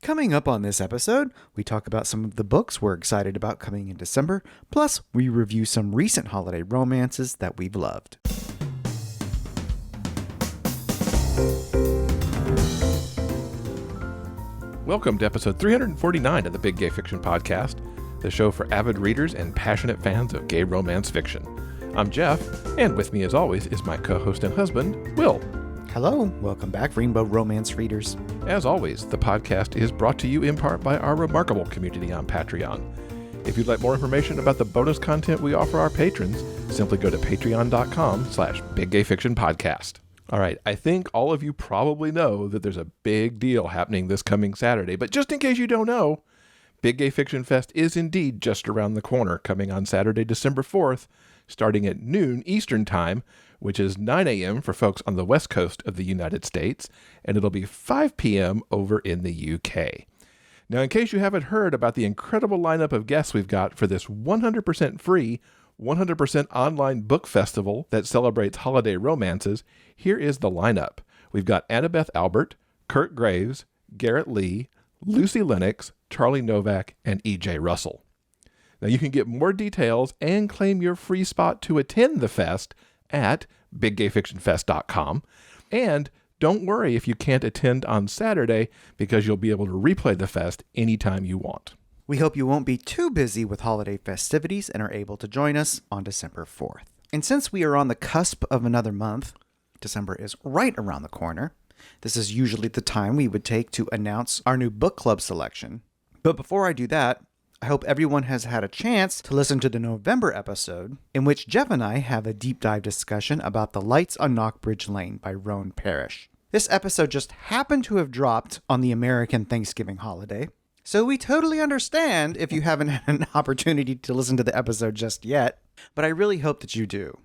Coming up on this episode, we talk about some of the books we're excited about coming in December, plus we review some recent holiday romances that we've loved. Welcome to episode 349 of the Big Gay Fiction Podcast, the show for avid readers and passionate fans of gay romance fiction. I'm Jeff, and with me as always is my co-host and husband, Will. Hello, welcome back, Rainbow Romance readers. As always, the podcast is brought to you in part by our remarkable community on Patreon. If you'd like more information about the bonus content we offer our patrons, simply go to patreon.com/biggayfictionpodcast. All right, I think all of you probably know that there's a big deal happening this coming Saturday, but just in case you don't know, Big Gay Fiction Fest is indeed just around the corner, coming on Saturday, December 4th, starting at noon Eastern Time, which is 9 a.m. for folks on the west coast of the United States, and it'll be 5 p.m. over in the UK. Now, in case you haven't heard about the incredible lineup of guests we've got for this 100% free, 100% online book festival that celebrates holiday romances, here is the lineup. We've got Annabeth Albert, Kurt Graves, Garrett Leigh, Lucy Lennox, Charlie Novak, and E.J. Russell. Now, you can get more details and claim your free spot to attend the fest at biggayfictionfest.com. And don't worry if you can't attend on Saturday, because you'll be able to replay the fest anytime you want. We hope you won't be too busy with holiday festivities and are able to join us on December 4th. And since we are on the cusp of another month, December is right around the corner. This is usually the time we would take to announce our new book club selection. But before I do that, I hope everyone has had a chance to listen to the November episode, in which Jeff and I have a deep dive discussion about The Lights on Knockbridge Lane by Roan Parrish. This episode just happened to have dropped on the American Thanksgiving holiday, so we totally understand if you haven't had an opportunity to listen to the episode just yet, but I really hope that you do.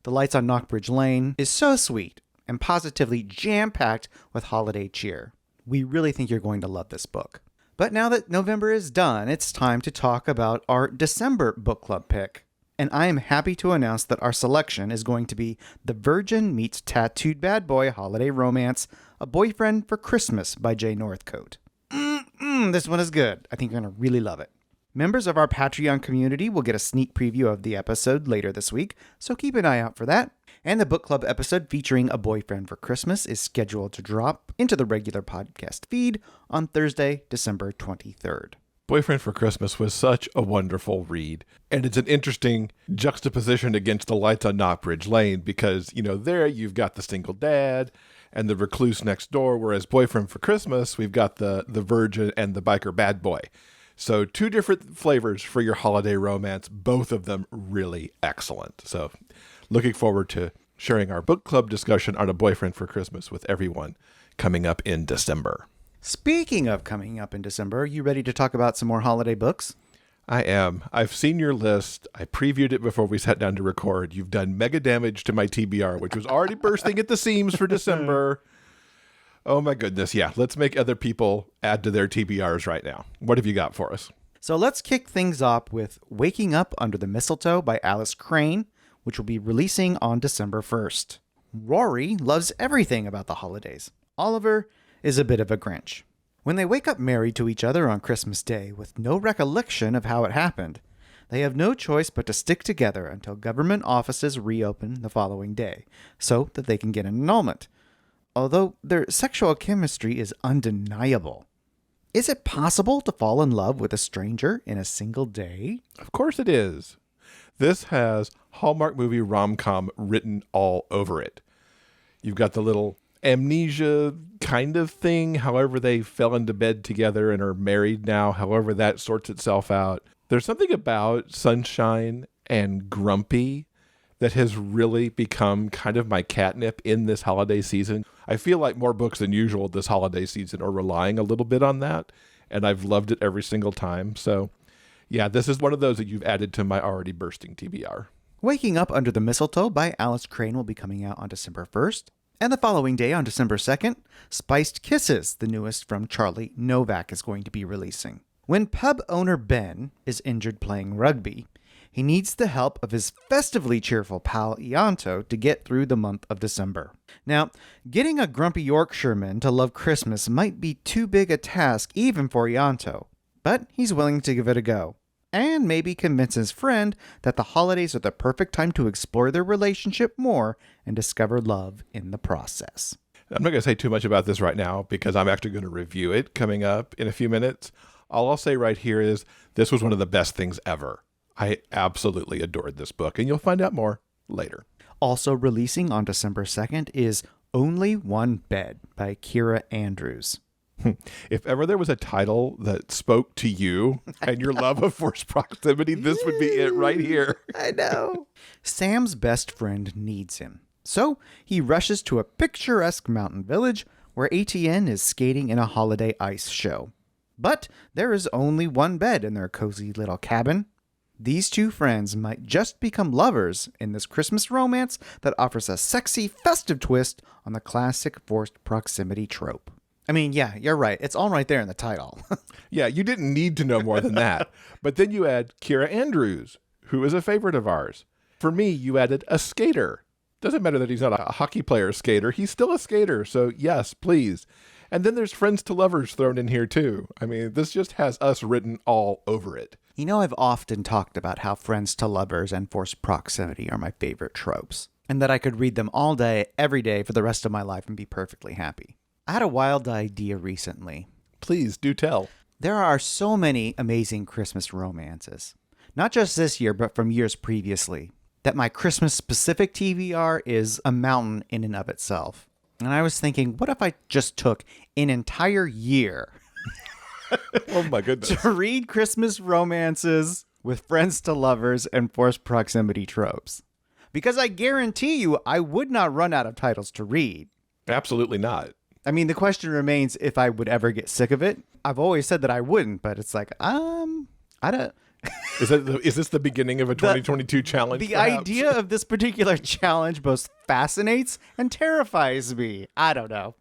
The Lights on Knockbridge Lane is so sweet and positively jam-packed with holiday cheer. We really think you're going to love this book. But now that November is done, it's time to talk about our December book club pick. And I am happy to announce that our selection is going to be The Virgin Meets Tattooed Bad Boy Holiday Romance, A Boyfriend for Christmas by J. Northcote. This one is good. I think you're going to really love it. Members of our Patreon community will get a sneak preview of the episode later this week, so keep an eye out for that. And the book club episode featuring A Boyfriend for Christmas is scheduled to drop into the regular podcast feed on Thursday, December 23rd. Boyfriend for Christmas was such a wonderful read, and it's an interesting juxtaposition against The Lights on Knockbridge Lane, because, there you've got the single dad and the recluse next door, whereas Boyfriend for Christmas, we've got the virgin and the biker bad boy. So 2 different flavors for your holiday romance, both of them really excellent. So looking forward to sharing our book club discussion on A Boyfriend for Christmas with everyone coming up in December. Speaking of coming up in December, are you ready to talk about some more holiday books? I am. I've seen your list. I previewed it before we sat down to record. You've done mega damage to my TBR, which was already bursting at the seams for December. Oh my goodness, yeah. Let's make other people add to their TBRs right now. What have you got for us? So let's kick things off with Waking Up Under the Mistletoe by Alice Crane, which will be releasing on December 1st. Rory loves everything about the holidays. Oliver is a bit of a Grinch. When they wake up married to each other on Christmas Day with no recollection of how it happened, they have no choice but to stick together until government offices reopen the following day, so that they can get an annulment. Although their sexual chemistry is undeniable. Is it possible to fall in love with a stranger in a single day? Of course it is. This has Hallmark movie rom-com written all over it. You've got the little amnesia kind of thing, however they fell into bed together and are married now, however that sorts itself out. There's something about Sunshine and Grumpy that has really become kind of my catnip in this holiday season. I feel like more books than usual this holiday season are relying a little bit on that, and I've loved it every single time. So, yeah, this is one of those that you've added to my already bursting TBR. Waking Up Under the Mistletoe by Alice Crane will be coming out on December 1st. And the following day, on December 2nd, Spiced Kisses, the newest from Charlie Novak, is going to be releasing. When pub owner Ben is injured playing rugby, He needs the help of his festively cheerful pal Ianto to get through the month of December. Now, getting a grumpy Yorkshireman to love Christmas might be too big a task even for Ianto, but he's willing to give it a go, and maybe convince his friend that the holidays are the perfect time to explore their relationship more and discover love in the process. I'm not going to say too much about this right now because I'm actually going to review it coming up in a few minutes. All I'll say right here is this was one of the best things ever. I absolutely adored this book, and you'll find out more later. Also releasing on December 2nd is Only One Bed by Keira Andrews. If ever there was a title that spoke to you and your love of forced proximity, this would be it right here. I know. Sam's best friend needs him, so he rushes to a picturesque mountain village where ATN is skating in a holiday ice show. But there is only one bed in their cozy little cabin. These two friends might just become lovers in this Christmas romance that offers a sexy, festive twist on the classic forced proximity trope. I mean, yeah, you're right. It's all right there in the title. Yeah, you didn't need to know more than that. But then you add Keira Andrews, who is a favorite of ours. For me, you added a skater. Doesn't matter that he's not a hockey player skater. He's still a skater. So yes, please. And then there's friends to lovers thrown in here too. I mean, this just has us written all over it. You know, I've often talked about how friends to lovers and forced proximity are my favorite tropes, and that I could read them all day, every day for the rest of my life and be perfectly happy. I had a wild idea recently. Please do tell. There are so many amazing Christmas romances, not just this year, but from years previously, that my Christmas-specific TBR is a mountain in and of itself. And I was thinking, what if I just took an entire year Oh my goodness. to read Christmas romances with friends to lovers and forced proximity tropes? Because I guarantee you, I would not run out of titles to read. Absolutely not. I mean, the question remains if I would ever get sick of it. I've always said that I wouldn't, but it's like, I don't... Is this the beginning of a 2022 challenge? The perhaps? idea of this particular challenge both fascinates and terrifies me. I don't know.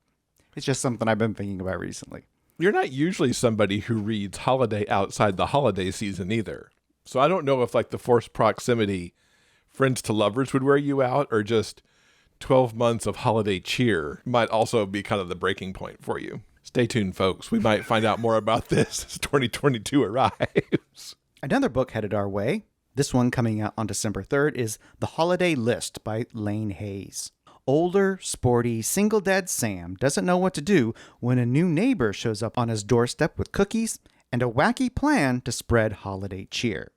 It's just something I've been thinking about recently. You're not usually somebody who reads holiday outside the holiday season either. So I don't know if like the forced proximity friends to lovers would wear you out, or just 12 months of holiday cheer might also be kind of the breaking point for you. Stay tuned, folks. We might find out more about this as 2022 arrives. Another book headed our way, this one coming out on December 3rd, is The Holiday List by Lane Hayes. Older, sporty, single dad Sam doesn't know what to do when a new neighbor shows up on his doorstep with cookies and a wacky plan to spread holiday cheer.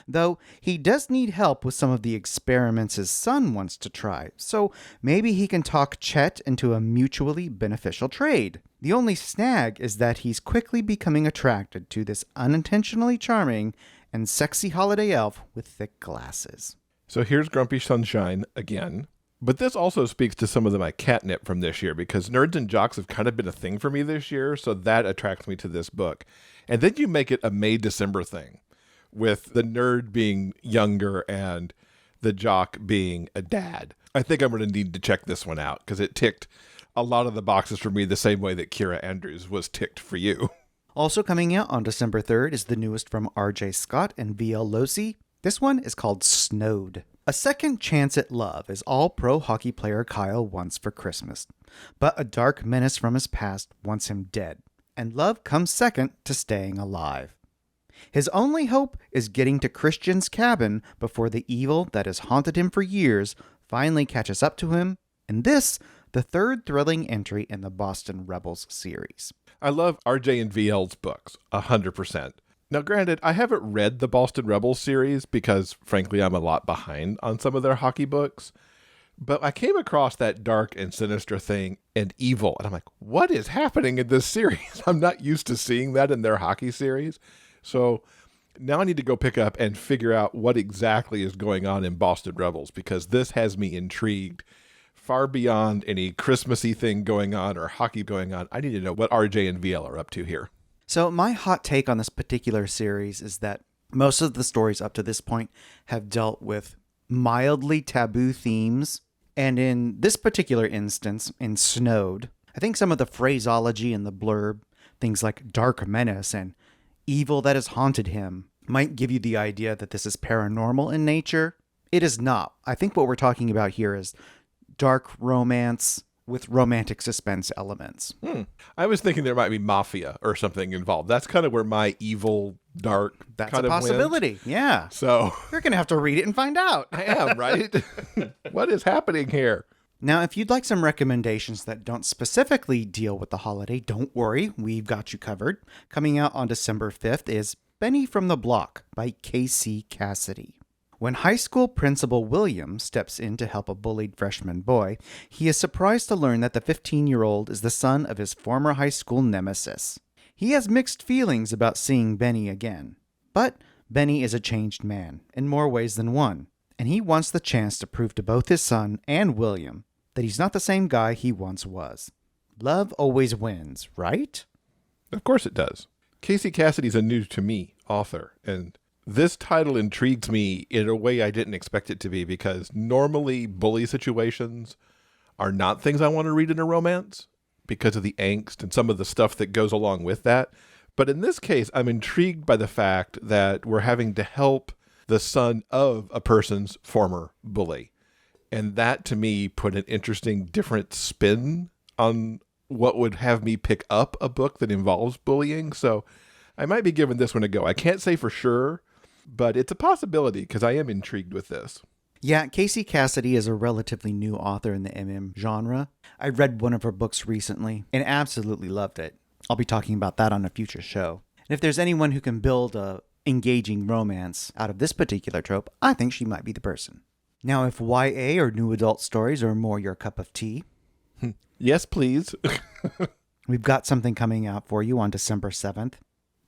Though he does need help with some of the experiments his son wants to try, so maybe he can talk Chet into a mutually beneficial trade. The only snag is that he's quickly becoming attracted to this unintentionally charming and sexy holiday elf with thick glasses. So here's Grumpy Sunshine again. But this also speaks to some of my catnip from this year, because nerds and jocks have kind of been a thing for me this year, so that attracts me to this book. And then you make it a May-December thing, with the nerd being younger and the jock being a dad. I think I'm going to need to check this one out, because it ticked a lot of the boxes for me the same way that Keira Andrews was ticked for you. Also coming out on December 3rd is the newest from R.J. Scott and V.L. Locey. This one is called Snowed. A second chance at love is all pro hockey player Kyle wants for Christmas. But a dark menace from his past wants him dead, and love comes second to staying alive. His only hope is getting to Christian's cabin before the evil that has haunted him for years finally catches up to him, and this, the third thrilling entry in the Boston Rebels series. I love RJ and VL's books, 100%. Now, granted, I haven't read the Boston Rebels series because, frankly, I'm a lot behind on some of their hockey books. But I came across that dark and sinister thing and evil, and I'm like, what is happening in this series? I'm not used to seeing that in their hockey series. So now I need to go pick up and figure out what exactly is going on in Boston Rebels, because this has me intrigued far beyond any Christmassy thing going on or hockey going on. I need to know what RJ and VL are up to here. So my hot take on this particular series is that most of the stories up to this point have dealt with mildly taboo themes. And in this particular instance, in Snowed, I think some of the phraseology in the blurb, things like dark menace and evil that has haunted him, might give you the idea that this is paranormal in nature. It is not. I think what we're talking about here is dark romance with romantic suspense elements. I was thinking there might be mafia or something involved. That's kind of where my evil, dark That's kind a of possibility. went. Yeah. So You're going to have to read it and find out. I am, right? What is happening here? Now, if you'd like some recommendations that don't specifically deal with the holiday, don't worry. We've got you covered. Coming out on December 5th is Benny from the Block by K.C. Cassidy. When high school principal William steps in to help a bullied freshman boy, he is surprised to learn that the 15-year-old is the son of his former high school nemesis. He has mixed feelings about seeing Benny again. But Benny is a changed man, in more ways than one, and he wants the chance to prove to both his son and William that he's not the same guy he once was. Love always wins, right? Of course it does. K.C. Cassidy's a new-to-me author, and this title intrigues me in a way I didn't expect it to be, because normally bully situations are not things I want to read in a romance because of the angst and some of the stuff that goes along with that. But in this case, I'm intrigued by the fact that we're having to help the son of a person's former bully. And that, to me, put an interesting, different spin on what would have me pick up a book that involves bullying. So I might be giving this one a go. I can't say for sure, but it's a possibility because I am intrigued with this. Yeah, K.C. Cassidy is a relatively new author in the MM genre. I read one of her books recently and absolutely loved it. I'll be talking about that on a future show. And if there's anyone who can build a engaging romance out of this particular trope, I think she might be the person. Now, if YA or new adult stories are more your cup of tea, yes, please. We've got something coming out for you on December 7th.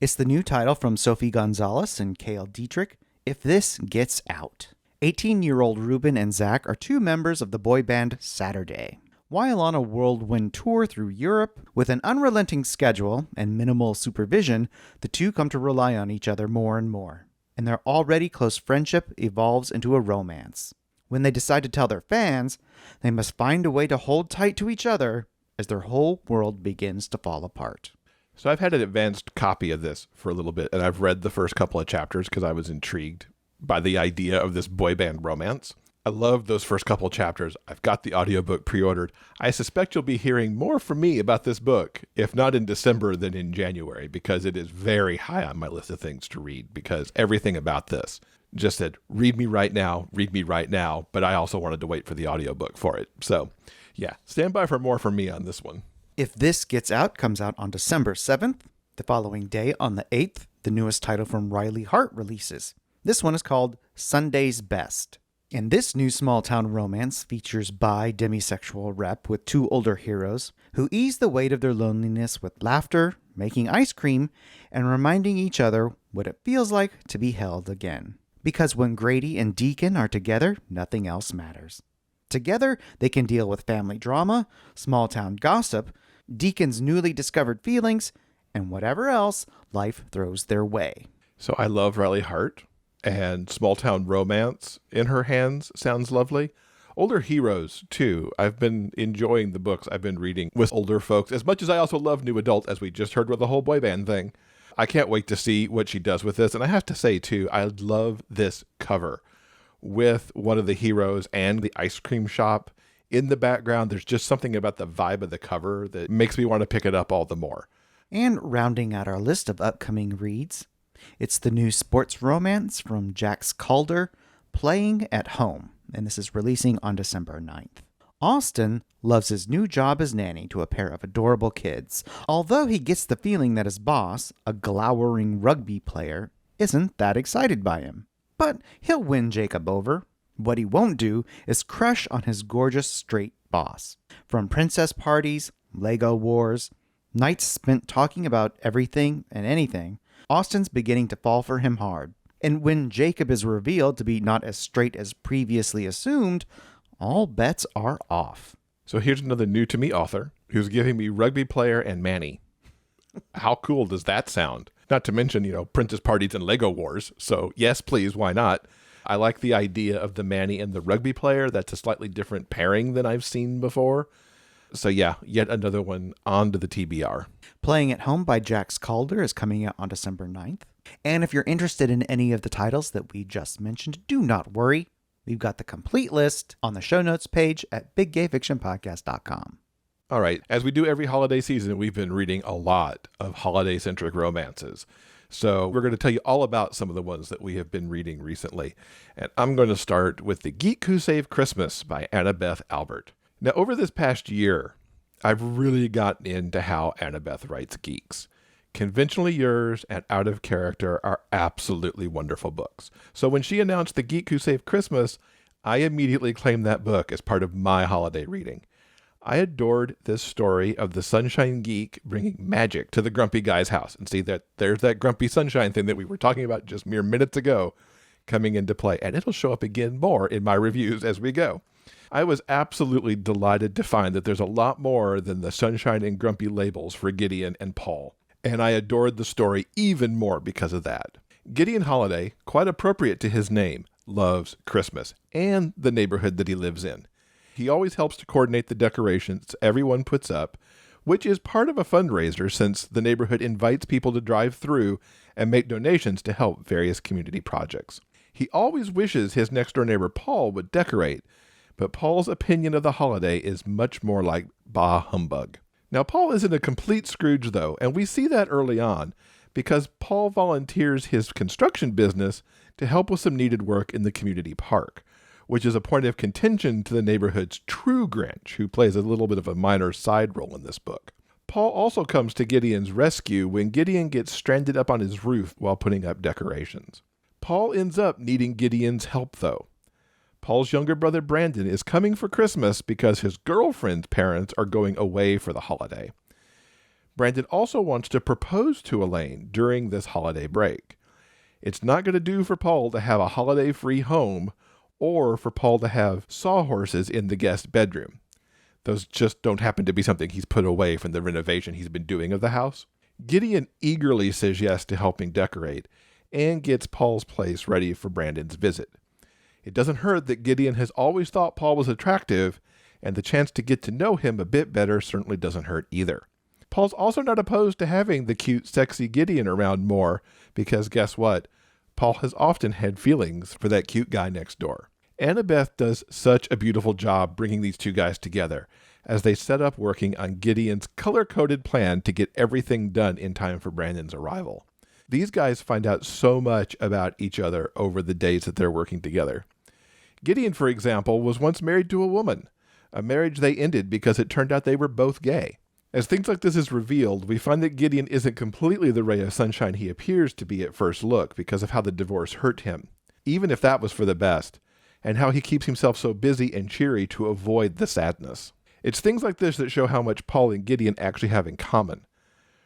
It's the new title from Sophie Gonzales and Cale Dietrich, If This Gets Out. 18-year-old Ruben and Zach are two members of the boy band Saturday. While on a whirlwind tour through Europe, with an unrelenting schedule and minimal supervision, the two come to rely on each other more and more, and their already close friendship evolves into a romance. When they decide to tell their fans, they must find a way to hold tight to each other as their whole world begins to fall apart. So I've had an advanced copy of this for a little bit, and I've read the first couple of chapters because I was intrigued by the idea of this boy band romance. I loved those first couple of chapters. I've got the audiobook pre-ordered. I suspect you'll be hearing more from me about this book, if not in December, then in January, because it is very high on my list of things to read, because everything about this just said, read me right now, but I also wanted to wait for the audiobook for it. So yeah, stand by for more from me on this one. If This Gets Out comes out on December 7th, the following day on the 8th, the newest title from Hart releases. This one is called Sunday's Best. And this new small-town romance features bi demisexual rep with two older heroes who ease the weight of their loneliness with laughter, making ice cream, and reminding each other what it feels like to be held again. Because when Grady and Deacon are together, nothing else matters. Together, they can deal with family drama, small-town gossip, Deacon's newly discovered feelings, and whatever else life throws their way. So I love Riley Hart, and small-town romance in her hands sounds lovely. Older heroes, too. I've been enjoying the books I've been reading with older folks, as much as I also love new adult, as we just heard with the whole boy band thing. I can't wait to see what she does with this. And I have to say, too, I love this cover with one of the heroes and the ice cream shop in the background. There's just something about the vibe of the cover that makes me want to pick it up all the more. And rounding out our list of upcoming reads, it's the new sports romance from Jax Calder, Playing at Home, and this is releasing on December 9th. Austin loves his new job as nanny to a pair of adorable kids, although he gets the feeling that his boss, a glowering rugby player, isn't that excited by him. But he'll win Jacob over. What he won't do is crush on his gorgeous straight boss. From princess parties, Lego wars, nights spent talking about everything and anything, Austin's beginning to fall for him hard. And when Jacob is revealed to be not as straight as previously assumed, all bets are off. So here's another new-to-me author who's giving me rugby player and Manny. How cool does that sound? Not to mention, princess parties and Lego wars. So yes, please, why not? I like the idea of the Manny and the rugby player. That's a slightly different pairing than I've seen before. So yeah, yet another one onto the TBR. Playing at Home by Jax Calder is coming out on December 9th. And if you're interested in any of the titles that we just mentioned, do not worry. We've got the complete list on the show notes page at biggayfictionpodcast.com. All right, as we do every holiday season, we've been reading a lot of holiday-centric romances. So we're going to tell you all about some of the ones that we have been reading recently. And I'm going to start with The Geek Who Saved Christmas by Annabeth Albert. Now, over this past year, I've really gotten into how Annabeth writes geeks. Conventionally Yours and Out of Character are absolutely wonderful books. So when she announced The Geek Who Saved Christmas, I immediately claimed that book as part of my holiday reading. I adored this story of the Sunshine Geek bringing magic to the grumpy guy's house. And see, there's that grumpy sunshine thing that we were talking about just mere minutes ago coming into play. And it'll show up again more in my reviews as we go. I was absolutely delighted to find that there's a lot more than the sunshine and grumpy labels for Gideon and Paul. And I adored the story even more because of that. Gideon Holliday, quite appropriate to his name, loves Christmas and the neighborhood that he lives in. He always helps to coordinate the decorations everyone puts up, which is part of a fundraiser since the neighborhood invites people to drive through and make donations to help various community projects. He always wishes his next-door neighbor Paul would decorate, but Paul's opinion of the holiday is much more like bah humbug. Now, Paul isn't a complete Scrooge, though, and we see that early on because Paul volunteers his construction business to help with some needed work in the community park, which is a point of contention to the neighborhood's true Grinch, who plays a little bit of a minor side role in this book. Paul also comes to Gideon's rescue when Gideon gets stranded up on his roof while putting up decorations. Paul ends up needing Gideon's help, though. Paul's younger brother Brandon is coming for Christmas because his girlfriend's parents are going away for the holiday. Brandon also wants to propose to Elaine during this holiday break. It's not going to do for Paul to have a holiday-free home or for Paul to have sawhorses in the guest bedroom. Those just don't happen to be something he's put away from the renovation he's been doing of the house. Gideon eagerly says yes to helping decorate and gets Paul's place ready for Brandon's visit. It doesn't hurt that Gideon has always thought Paul was attractive, and the chance to get to know him a bit better certainly doesn't hurt either. Paul's also not opposed to having the cute, sexy Gideon around more, because guess what? Paul has often had feelings for that cute guy next door. Annabeth does such a beautiful job bringing these two guys together as they set up working on Gideon's color-coded plan to get everything done in time for Brandon's arrival. These guys find out so much about each other over the days that they're working together. Gideon, for example, was once married to a woman, a marriage they ended because it turned out they were both gay. As things like this is revealed, we find that Gideon isn't completely the ray of sunshine he appears to be at first look because of how the divorce hurt him, even if that was for the best, and how he keeps himself so busy and cheery to avoid the sadness. It's things like this that show how much Paul and Gideon actually have in common.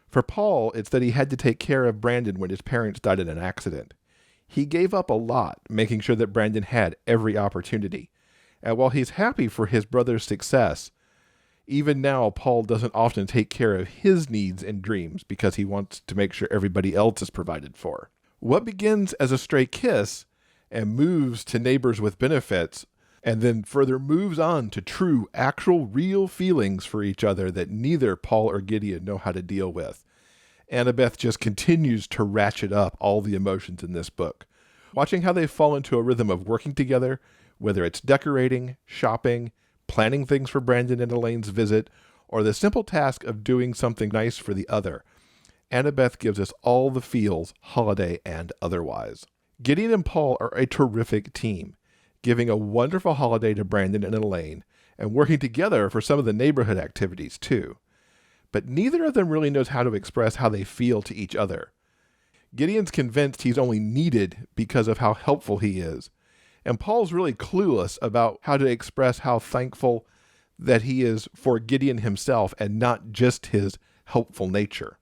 For Paul, it's that he had to take care of Brandon when his parents died in an accident. He gave up a lot, making sure that Brandon had every opportunity. And while he's happy for his brother's success, even now, Paul doesn't often take care of his needs and dreams because he wants to make sure everybody else is provided for. What begins as a stray kiss and moves to neighbors with benefits, and then further moves on to true, actual, real feelings for each other that neither Paul or Gideon know how to deal with. Annabeth just continues to ratchet up all the emotions in this book. Watching how they fall into a rhythm of working together, whether it's decorating, shopping, planning things for Brandon and Elaine's visit, or the simple task of doing something nice for the other. Annabeth gives us all the feels, holiday and otherwise. Gideon and Paul are a terrific team, giving a wonderful holiday to Brandon and Elaine, and working together for some of the neighborhood activities too. But neither of them really knows how to express how they feel to each other. Gideon's convinced he's only needed because of how helpful he is, and Paul's really clueless about how to express how thankful that he is for Gideon himself and not just his helpful nature.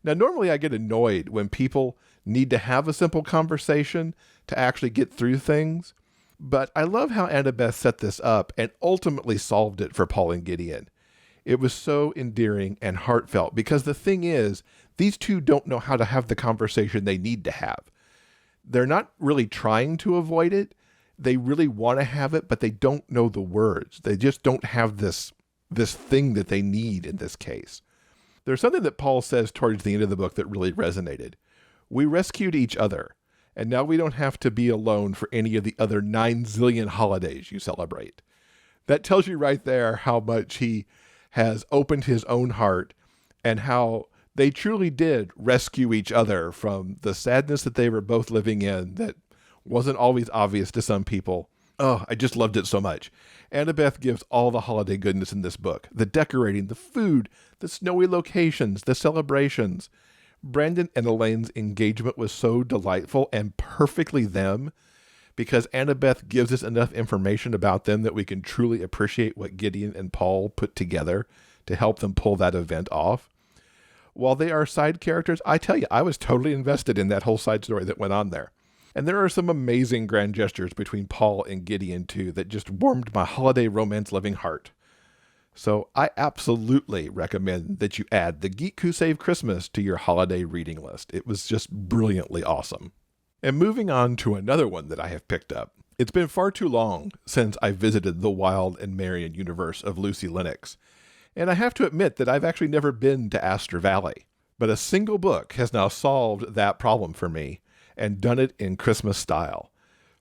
Now, normally I get annoyed when people need to have a simple conversation to actually get through things, but I love how Annabeth set this up and ultimately solved it for Paul and Gideon. It was so endearing and heartfelt because the thing is, these two don't know how to have the conversation they need to have. They're not really trying to avoid it. They really want to have it, but they don't know the words. They just don't have this thing that they need in this case. There's something that Paul says towards the end of the book that really resonated. We rescued each other, and now we don't have to be alone for any of the other 9 zillion holidays you celebrate. That tells you right there how much he has opened his own heart and how they truly did rescue each other from the sadness that they were both living in that wasn't always obvious to some people. Oh, I just loved it so much. Annabeth gives all the holiday goodness in this book. The decorating, the food, the snowy locations, the celebrations. Brandon and Elaine's engagement was so delightful and perfectly them because Annabeth gives us enough information about them that we can truly appreciate what Gideon and Paul put together to help them pull that event off. While they are side characters, I tell you, I was totally invested in that whole side story that went on there. And there are some amazing grand gestures between Paul and Gideon, too, that just warmed my holiday romance-loving heart. So I absolutely recommend that you add The Geek Who Saved Christmas to your holiday reading list. It was just brilliantly awesome. And moving on to another one that I have picked up. It's been far too long since I visited the Wilde and Marion universe of Lucy Lennox. And I have to admit that I've actually never been to Aster Valley. But a single book has now solved that problem for me and done it in Christmas style.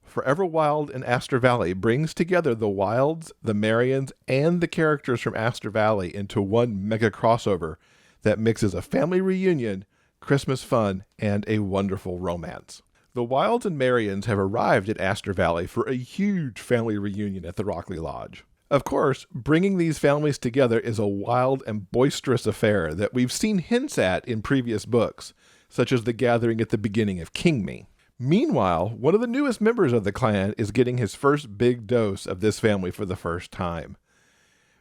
Forever Wilde and Aster Valley brings together the Wildes, the Marions, and the characters from Aster Valley into one mega crossover that mixes a family reunion, Christmas fun, and a wonderful romance. The Wildes and Marions have arrived at Aster Valley for a huge family reunion at the Rockley Lodge. Of course, bringing these families together is a wild and boisterous affair that we've seen hints at in previous books, such as the gathering at the beginning of King Me. Meanwhile, one of the newest members of the clan is getting his first big dose of this family for the first time.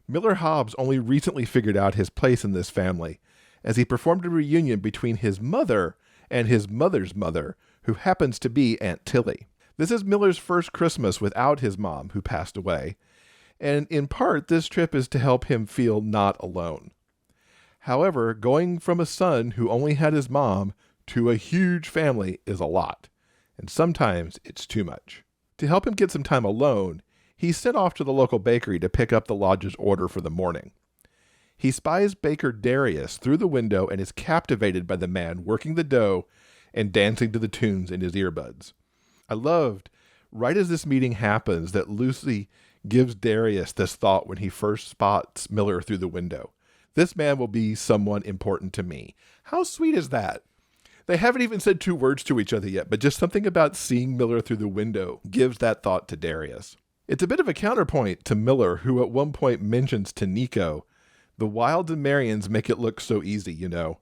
Miller Hobbs only recently figured out his place in this family, as he performed a reunion between his mother and his mother's mother, who happens to be Aunt Tilly. This is Miller's first Christmas without his mom, who passed away, and in part, this trip is to help him feel not alone. However, going from a son who only had his mom to a huge family is a lot, and sometimes it's too much. To help him get some time alone, he's sent off to the local bakery to pick up the lodge's order for the morning. He spies baker Darius through the window and is captivated by the man working the dough and dancing to the tunes in his earbuds. I loved, right as this meeting happens, that Lucy gives Darius this thought when he first spots Miller through the window. This man will be someone important to me. How sweet is that? They haven't even said 2 words to each other yet, but just something about seeing Miller through the window gives that thought to Darius. It's a bit of a counterpoint to Miller, who at one point mentions to Nico, the Wildes and Marions make it look so easy, you know.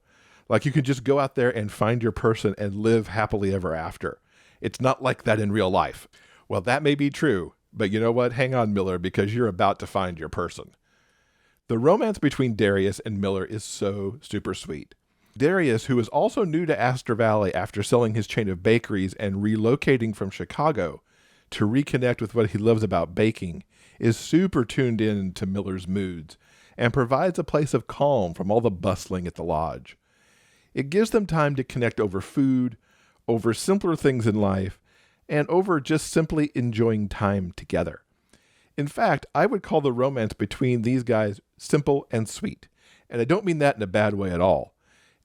Like you can just go out there and find your person and live happily ever after. It's not like that in real life. Well, that may be true, but you know what? Hang on, Miller, because you're about to find your person. The romance between Darius and Miller is so super sweet. Darius, who is also new to Aster Valley after selling his chain of bakeries and relocating from Chicago to reconnect with what he loves about baking, is super tuned in to Miller's moods and provides a place of calm from all the bustling at the lodge. It gives them time to connect over food, over simpler things in life, and over just simply enjoying time together. In fact, I would call the romance between these guys simple and sweet. And I don't mean that in a bad way at all.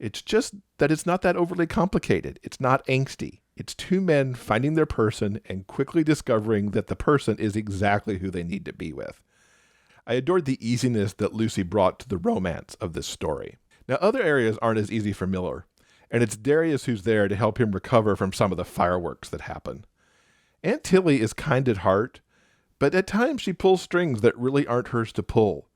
It's just that it's not that overly complicated. It's not angsty. It's 2 men finding their person and quickly discovering that the person is exactly who they need to be with. I adored the easiness that Lucy brought to the romance of this story. Now, other areas aren't as easy for Miller, and it's Darius who's there to help him recover from some of the fireworks that happen. Aunt Tilly is kind at heart, but at times she pulls strings that really aren't hers to pull.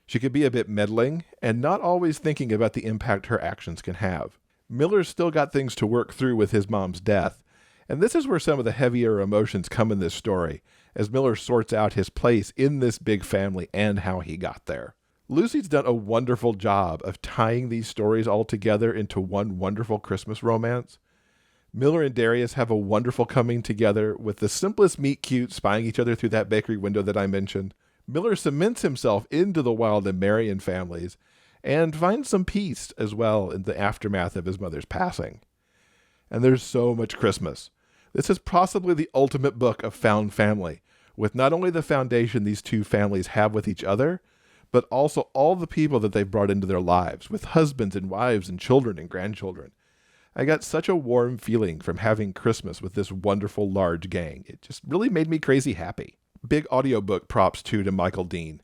She could be a bit meddling and not always thinking about the impact her actions can have. Miller's still got things to work through with his mom's death, and this is where some of the heavier emotions come in this story, as Miller sorts out his place in this big family and how he got there. Lucy's done a wonderful job of tying these stories all together into one wonderful Christmas romance. Miller and Darius have a wonderful coming together with the simplest meet cute spying each other through that bakery window that I mentioned. Miller cements himself into the Wilde and Marion families and finds some peace as well in the aftermath of his mother's passing. And there's so much Christmas. This is possibly the ultimate book of found family, with not only the foundation these 2 families have with each other, but also all the people that they've brought into their lives, with husbands and wives and children and grandchildren. I got such a warm feeling from having Christmas with this wonderful large gang. It just really made me crazy happy. Big audiobook props too to Michael Dean.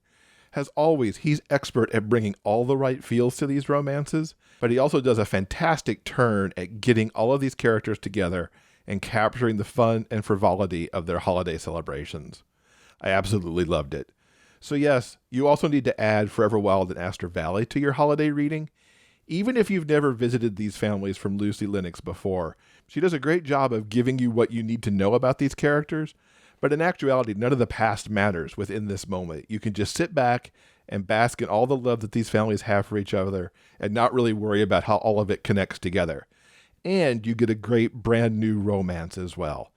As always, he's expert at bringing all the right feels to these romances, but he also does a fantastic turn at getting all of these characters together and capturing the fun and frivolity of their holiday celebrations. I absolutely loved it. So yes, you also need to add Forever Wilde and Aster Valley to your holiday reading. Even if you've never visited these families from Lucy Lennox before, she does a great job of giving you what you need to know about these characters, but in actuality, none of the past matters within this moment. You can just sit back and bask in all the love that these families have for each other and not really worry about how all of it connects together. And you get a great brand new romance as well.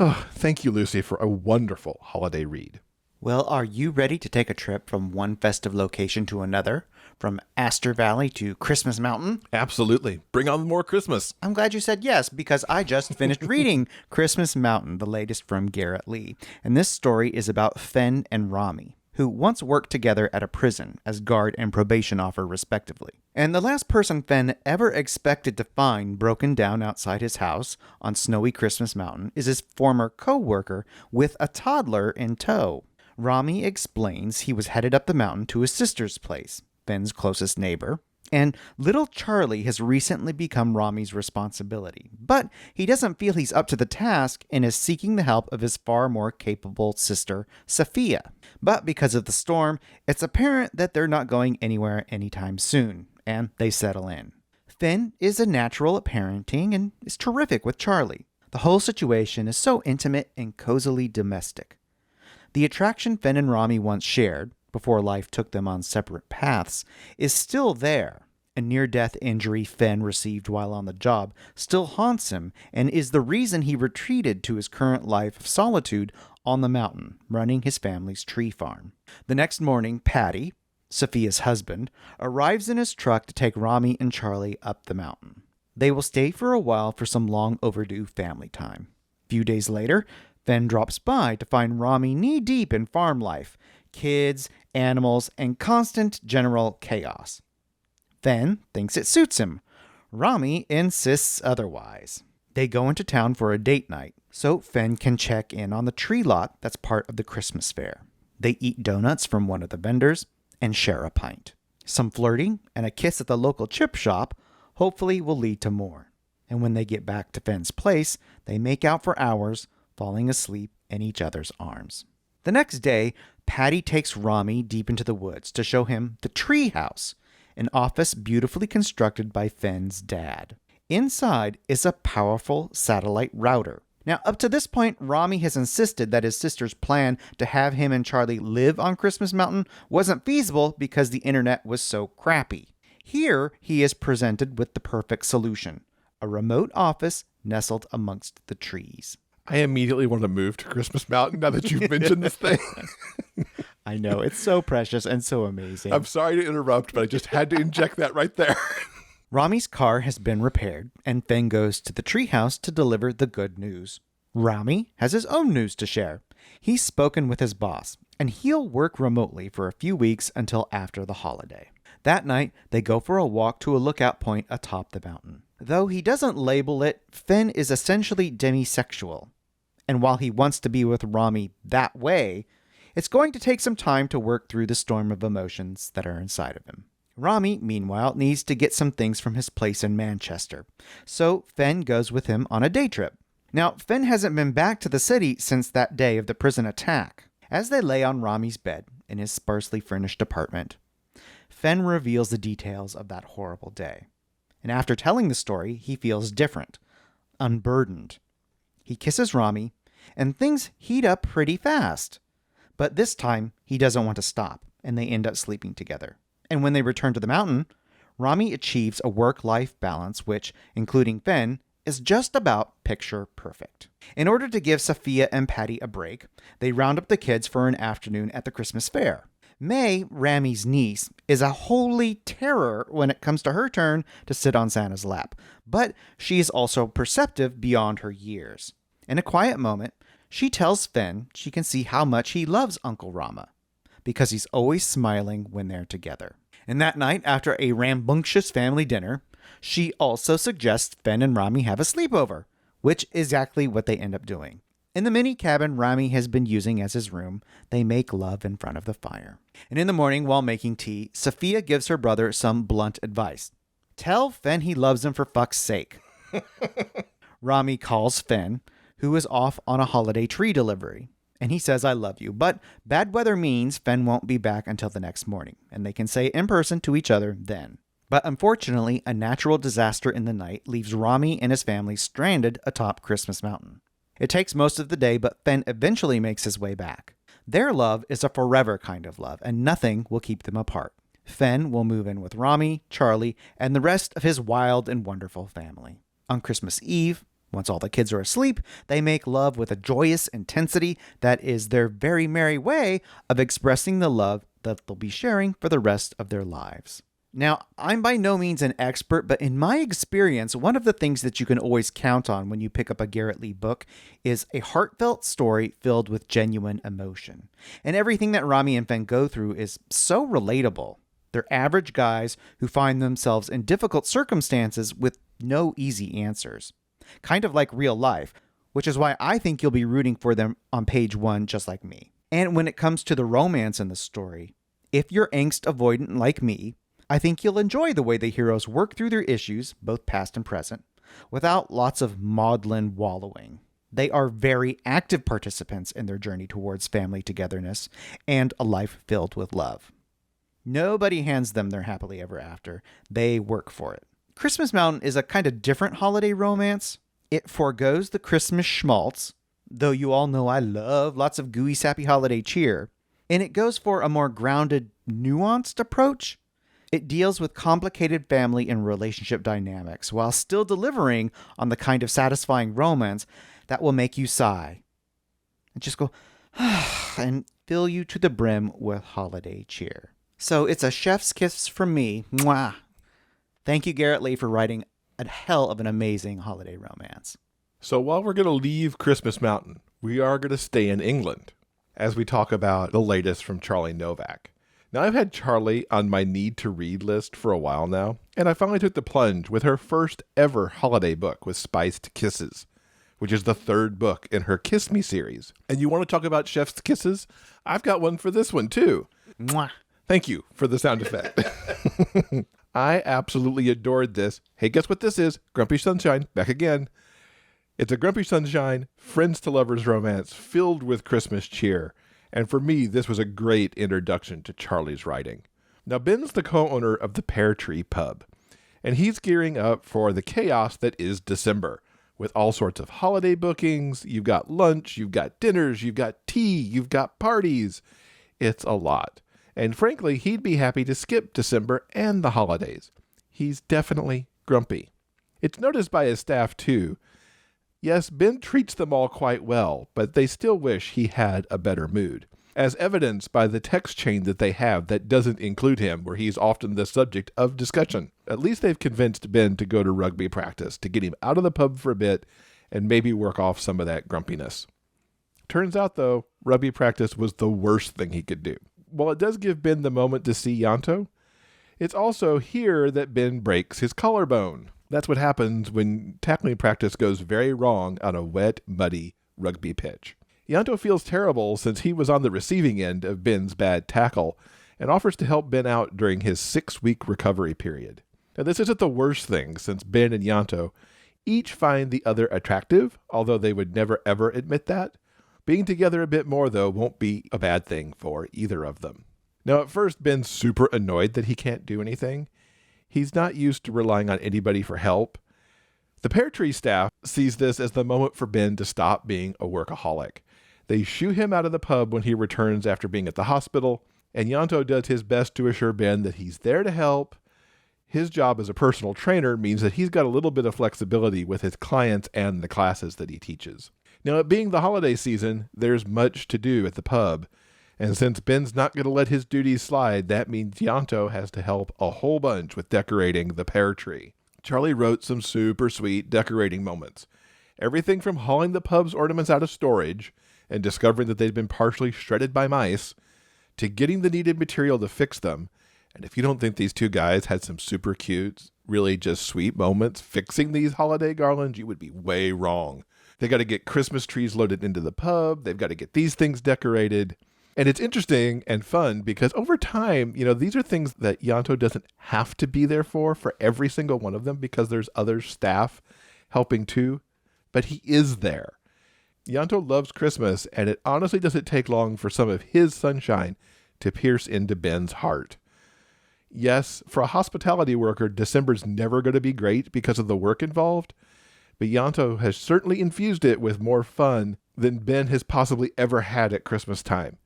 Oh, thank you, Lucy, for a wonderful holiday read. Well, are you ready to take a trip from one festive location to another? From Aster Valley to Christmas Mountain? Absolutely. Bring on more Christmas. I'm glad you said yes, because I just finished reading Christmas Mountain, the latest from Garrett Leigh. And this story is about Fen and Rami, who once worked together at a prison as guard and probation officer respectively. And the last person Fen ever expected to find broken down outside his house on snowy Christmas Mountain is his former co-worker with a toddler in tow. Rami explains he was headed up the mountain to his sister's place, Fen's closest neighbor, and little Charlie has recently become Rami's responsibility. But he doesn't feel he's up to the task and is seeking the help of his far more capable sister, Sophia. But because of the storm, it's apparent that they're not going anywhere anytime soon, and they settle in. Fen is a natural at parenting and is terrific with Charlie. The whole situation is so intimate and cozily domestic. The attraction Fen and Rami once shared, before life took them on separate paths, is still there. A near-death injury Fen received while on the job still haunts him and is the reason he retreated to his current life of solitude on the mountain, running his family's tree farm. The next morning, Patty, Sophia's husband, arrives in his truck to take Rami and Charlie up the mountain. They will stay for a while for some long overdue family time. A few days later, Fen drops by to find Rami knee-deep in farm life, kids, animals, and constant general chaos. Fen thinks it suits him. Rami insists otherwise. They go into town for a date night, so Fen can check in on the tree lot that's part of the Christmas fair. They eat donuts from one of the vendors and share a pint. Some flirting and a kiss at the local chip shop hopefully will lead to more. And when they get back to Fen's place, they make out for hours, falling asleep in each other's arms. The next day, Patty takes Rami deep into the woods to show him the tree house, an office beautifully constructed by Fen's dad. Inside is a powerful satellite router. Now, up to this point, Rami has insisted that his sister's plan to have him and Charlie live on Christmas Mountain wasn't feasible because the internet was so crappy. Here, he is presented with the perfect solution, a remote office nestled amongst the trees. I immediately want to move to Christmas Mountain now that you've mentioned this thing. I know, it's so precious and so amazing. I'm sorry to interrupt, but I just had to inject that right there. Rami's car has been repaired, and Fen goes to the treehouse to deliver the good news. Rami has his own news to share. He's spoken with his boss, and he'll work remotely for a few weeks until after the holiday. That night, they go for a walk to a lookout point atop the mountain. Though he doesn't label it, Fen is essentially demisexual. And while he wants to be with Rami that way, it's going to take some time to work through the storm of emotions that are inside of him. Rami, meanwhile, needs to get some things from his place in Manchester, so Fen goes with him on a day trip. Now, Fen hasn't been back to the city since that day of the prison attack. As they lay on Rami's bed in his sparsely furnished apartment, Fen reveals the details of that horrible day. And after telling the story, he feels different, unburdened. He kisses Rami, and things heat up pretty fast. But this time, he doesn't want to stop, and they end up sleeping together. And when they return to the mountain, Rami achieves a work-life balance which, including Fen, is just about picture perfect. In order to give Sophia and Patty a break, they round up the kids for an afternoon at the Christmas fair. May, Rami's niece, is a holy terror when it comes to her turn to sit on Santa's lap, but she is also perceptive beyond her years. In a quiet moment, she tells Fen she can see how much he loves Uncle Rama, because he's always smiling when they're together. And that night, after a rambunctious family dinner, She also suggests Fen and Rami have a sleepover, which is exactly what they end up doing. In the mini cabin Rami has been using as his room, they make love in front of the fire. And in the morning, while making tea, Sophia gives her brother some blunt advice. Tell Fen he loves him for fuck's sake. Rami calls Fen, who is off on a holiday tree delivery, and he says, I love you. But bad weather means Fen won't be back until the next morning, and they can say it in person to each other then. But unfortunately, a natural disaster in the night leaves Rami and his family stranded atop Christmas Mountain. It takes most of the day, but Fen eventually makes his way back. Their love is a forever kind of love, and nothing will keep them apart. Fen will move in with Rami, Charlie, and the rest of his wild and wonderful family. On Christmas Eve, once all the kids are asleep, they make love with a joyous intensity that is their very merry way of expressing the love that they'll be sharing for the rest of their lives. Now, I'm by no means an expert, but in my experience, one of the things that you can always count on when you pick up a Garrett Leigh book is a heartfelt story filled with genuine emotion. And everything that Rami and Fen go through is so relatable. They're average guys who find themselves in difficult circumstances with no easy answers. Kind of like real life, which is why I think you'll be rooting for them on page 1 just like me. And when it comes to the romance in the story, if you're angst avoidant like me, I think you'll enjoy the way the heroes work through their issues, both past and present, without lots of maudlin wallowing. They are very active participants in their journey towards family togetherness and a life filled with love. Nobody hands them their happily ever after. They work for it. Christmas Mountain is a kind of different holiday romance. It forgoes the Christmas schmaltz, though you all know I love lots of gooey, sappy holiday cheer, and it goes for a more grounded, nuanced approach. It deals with complicated family and relationship dynamics while still delivering on the kind of satisfying romance that will make you sigh and just go, and fill you to the brim with holiday cheer. So it's a chef's kiss from me. Mwah. Thank you, Garrett Leigh, for writing a hell of an amazing holiday romance. So while we're going to leave Christmas Mountain, we are going to stay in England as we talk about the latest from Charlie Novak. Now, I've had Charlie on my need-to-read list for a while now, and I finally took the plunge with her first ever holiday book with Spiced Kisses, which is the 3rd book in her Kiss Me series. And you want to talk about chef's kisses? I've got one for this one, too. Mwah. Thank you for the sound effect. I absolutely adored this. Hey, guess what this is? Grumpy Sunshine, back again. It's a Grumpy Sunshine, friends to lovers romance filled with Christmas cheer. And for me, this was a great introduction to Charlie's writing. Now, Ben's the co-owner of the Pear Tree Pub, and he's gearing up for the chaos that is December, with all sorts of holiday bookings. You've got lunch, you've got dinners, you've got tea, you've got parties. It's a lot. And frankly, he'd be happy to skip December and the holidays. He's definitely grumpy. It's noticed by his staff, too. Yes, Ben treats them all quite well, but they still wish he had a better mood, as evidenced by the text chain that they have that doesn't include him, where he's often the subject of discussion. At least they've convinced Ben to go to rugby practice, to get him out of the pub for a bit, and maybe work off some of that grumpiness. Turns out, though, rugby practice was the worst thing he could do. While it does give Ben the moment to see Ianto, it's also here that Ben breaks his collarbone. That's what happens when tackling practice goes very wrong on a wet, muddy rugby pitch. Ianto feels terrible since he was on the receiving end of Ben's bad tackle and offers to help Ben out during his 6-week recovery period. Now, this isn't the worst thing since Ben and Ianto each find the other attractive, although they would never ever admit that. Being together a bit more, though, won't be a bad thing for either of them. Now, at first, Ben's super annoyed that he can't do anything. He's not used to relying on anybody for help. The Pear Tree staff sees this as the moment for Ben to stop being a workaholic. They shoo him out of the pub when he returns after being at the hospital, and Ianto does his best to assure Ben that he's there to help. His job as a personal trainer means that he's got a little bit of flexibility with his clients and the classes that he teaches. Now, it being the holiday season, there's much to do at the pub, and since Ben's not going to let his duties slide, that means Ianto has to help a whole bunch with decorating the pear tree. Charlie wrote some super sweet decorating moments. Everything from hauling the pub's ornaments out of storage and discovering that they'd been partially shredded by mice, to getting the needed material to fix them, And if you don't think these two guys had some super cute, really just sweet moments fixing these holiday garlands, you would be way wrong. They got to get Christmas trees loaded into the pub. They've got to get these things decorated. And it's interesting and fun because over time, these are things that Ianto doesn't have to be there for every single one of them because there's other staff helping too. But he is there. Ianto loves Christmas, and it honestly doesn't take long for some of his sunshine to pierce into Ben's heart. Yes, for a hospitality worker, December's never going to be great because of the work involved, but Ianto has certainly infused it with more fun than Ben has possibly ever had at Christmas time,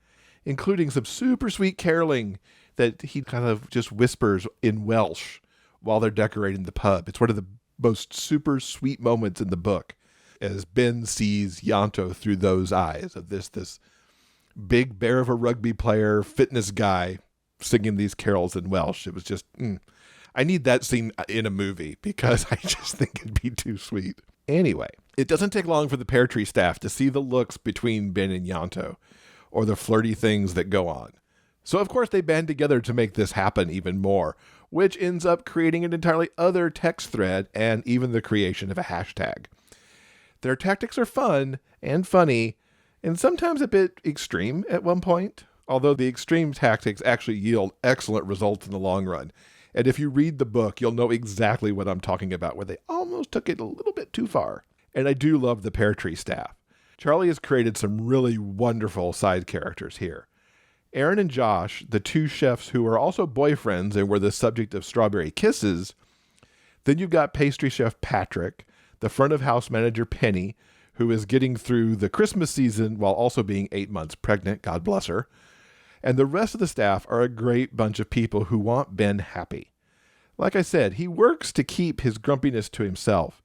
including some super sweet caroling that he kind of just whispers in Welsh while they're decorating the pub. It's one of the most super sweet moments in the book as Ben sees Ianto through those eyes of this big bear of a rugby player, fitness guy, singing these carols in Welsh. It was just, I need that scene in a movie because I just think it'd be too sweet. Anyway, it doesn't take long for the pear tree staff to see the looks between Ben and Ianto or the flirty things that go on. So of course they band together to make this happen even more, which ends up creating an entirely other text thread and even the creation of a hashtag. Their tactics are fun and funny and sometimes a bit extreme at one point, although the extreme tactics actually yield excellent results in the long run. And if you read the book, you'll know exactly what I'm talking about, where they almost took it a little bit too far. And I do love the pear tree staff. Charlie has created some really wonderful side characters here. Aaron and Josh, the two chefs who are also boyfriends and were the subject of Strawberry Kisses. Then you've got pastry chef Patrick, the front of house manager Penny, who is getting through the Christmas season while also being 8 months pregnant, God bless her. And the rest of the staff are a great bunch of people who want Ben happy. Like I said, he works to keep his grumpiness to himself.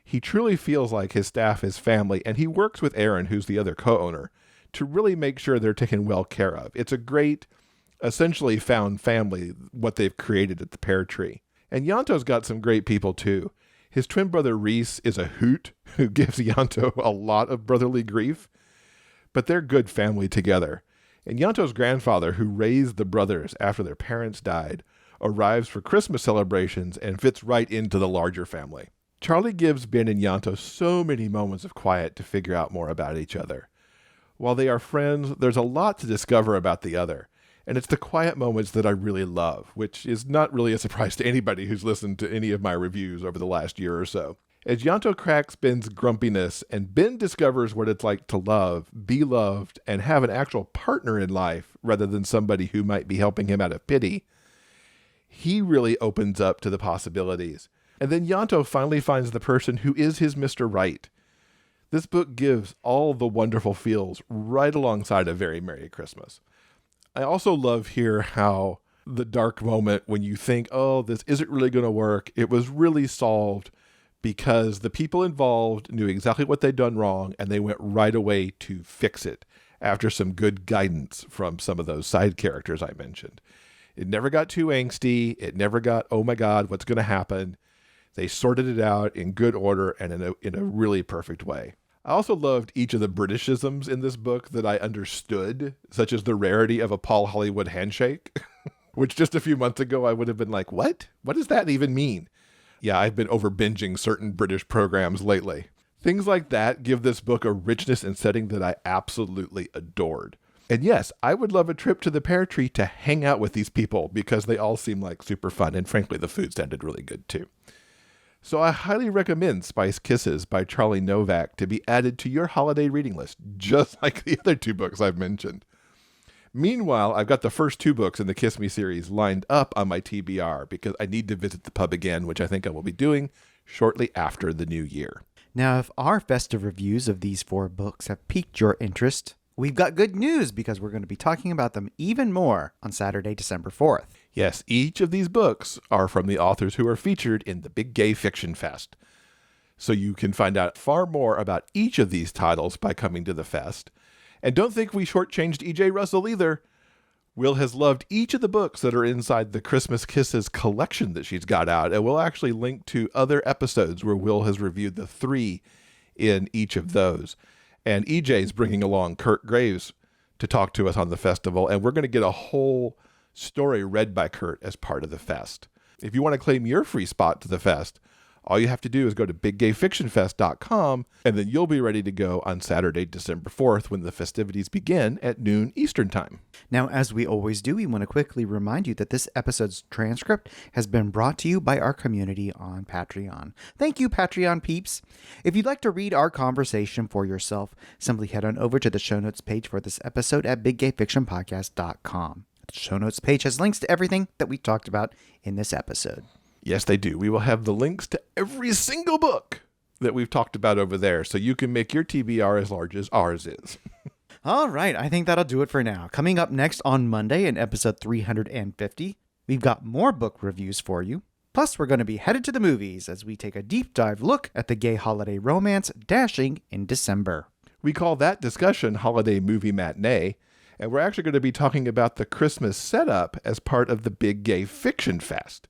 He truly feels like his staff is family, and he works with Aaron, who's the other co-owner, to really make sure they're taken well care of. It's a great, essentially found family, what they've created at the pear tree. And Ianto's got some great people too. His twin brother Reese is a hoot who gives Ianto a lot of brotherly grief, but they're good family together. And Ianto's grandfather, who raised the brothers after their parents died, arrives for Christmas celebrations and fits right into the larger family. Charlie gives Ben and Ianto so many moments of quiet to figure out more about each other. While they are friends, there's a lot to discover about the other, and it's the quiet moments that I really love, which is not really a surprise to anybody who's listened to any of my reviews over the last year or so. As Ianto cracks Ben's grumpiness and Ben discovers what it's like to love, be loved, and have an actual partner in life rather than somebody who might be helping him out of pity, he really opens up to the possibilities. And then Ianto finally finds the person who is his Mr. Right. This book gives all the wonderful feels right alongside a very Merry Christmas. I also love here how the dark moment when you think, oh, this isn't really going to work, it was really solved because the people involved knew exactly what they'd done wrong and they went right away to fix it after some good guidance from some of those side characters I mentioned. It never got too angsty. It never got, oh my God, what's going to happen? They sorted it out in good order and in a really perfect way. I also loved each of the Britishisms in this book that I understood, such as the rarity of a Paul Hollywood handshake, which just a few months ago I would have been like, what? What does that even mean? Yeah, I've been over binging certain British programs lately. Things like that give this book a richness and setting that I absolutely adored. And yes, I would love a trip to the pear tree to hang out with these people because they all seem like super fun. And frankly, the food sounded really good too. So I highly recommend Spice Kisses by Charlie Novak to be added to your holiday reading list, just like the other two books I've mentioned. Meanwhile, I've got the first two books in the Kiss Me series lined up on my TBR because I need to visit the pub again, which I think I will be doing shortly after the new year. Now, if our festive reviews of these 4 books have piqued your interest, we've got good news because we're going to be talking about them even more on Saturday, December 4th. Yes, each of these books are from the authors who are featured in the Big Gay Fiction Fest. So you can find out far more about each of these titles by coming to the fest. And don't think we shortchanged E.J. Russell either. Will has loved each of the books that are inside the Christmas Kisses collection that she's got out, and we'll actually link to other episodes where Will has reviewed the 3 in each of those. And EJ's bringing along Kurt Graves to talk to us on the festival, and we're going to get a whole story read by Kurt as part of the fest. If you want to claim your free spot to the fest, all you have to do is go to biggayfictionfest.com, and then you'll be ready to go on Saturday, December 4th, when the festivities begin at noon Eastern Time. Now, as we always do, we want to quickly remind you that this episode's transcript has been brought to you by our community on Patreon. Thank you, Patreon peeps. If you'd like to read our conversation for yourself, simply head on over to the show notes page for this episode at biggayfictionpodcast.com. The show notes page has links to everything that we talked about in this episode. Yes, they do. We will have the links to every single book that we've talked about over there, so you can make your TBR as large as ours is. All right, I think that'll do it for now. Coming up next on Monday in episode 350, we've got more book reviews for you. Plus, we're going to be headed to the movies as we take a deep dive look at the gay holiday romance Dashing in December. We call that discussion Holiday Movie Matinee, and we're actually going to be talking about the Christmas setup as part of the Big Gay Fiction Fest.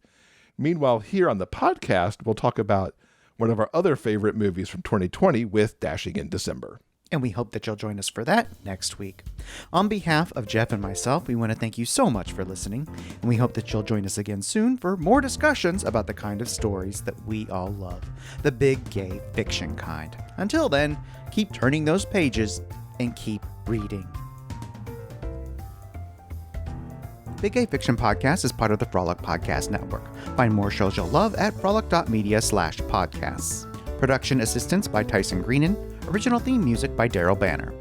Meanwhile, here on the podcast, we'll talk about one of our other favorite movies from 2020 with Dashing in December. And we hope that you'll join us for that next week. On behalf of Jeff and myself, we want to thank you so much for listening, and we hope that you'll join us again soon for more discussions about the kind of stories that we all love, the big gay fiction kind. Until then, keep turning those pages and keep reading. Big Gay Fiction Podcast is part of the Frolic Podcast Network. Find more shows you'll love at frolic.media/podcasts. Production assistance by Tyson Greenan. Original theme music by Daryl Banner.